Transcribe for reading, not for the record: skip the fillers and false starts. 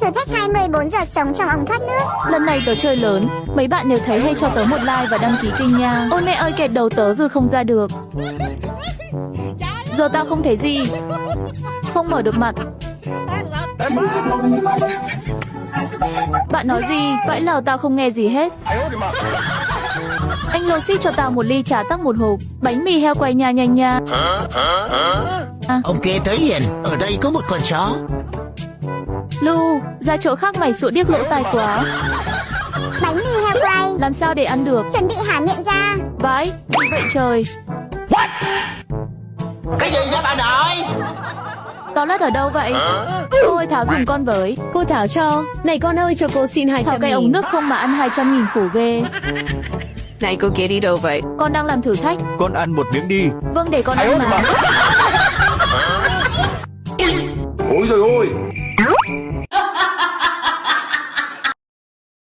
Thử thách 24 giờ sống trong ống thoát nước. Lần này tớ chơi lớn. Mấy bạn nếu thấy hay cho tớ một like và đăng ký kênh nha. Ôi mẹ ơi, kẹt đầu tớ rồi không ra được. Giờ tao không thấy gì. Không mở được mặt. Bạn nói gì? Vãi lào tao không nghe gì hết. Anh lô ship cho tao một ly trà tắc một hộp. Bánh mì heo quay nha, nhanh nha. Ok tới liền, ở đây có một con chó. Lu, ra chỗ khác mày sụa điếc lỗ tai quá. Bánh mì heo quay. Làm sao để ăn được? Chuẩn bị há miệng ra. Vãi, gì vậy trời. Cái gì vậy bà nội? Toilet ở đâu vậy? Ôi Thảo dùng con với. Cô Thảo cho. Này con ơi, cho cô xin 200 Thảo cái ống nghìn. nước không mà ăn 200.000 khổ ghê. Này cô kia đi đâu vậy? Con đang làm thử thách. Con ăn một miếng đi. Vâng, để con ăn mà. Ôi trời ơi,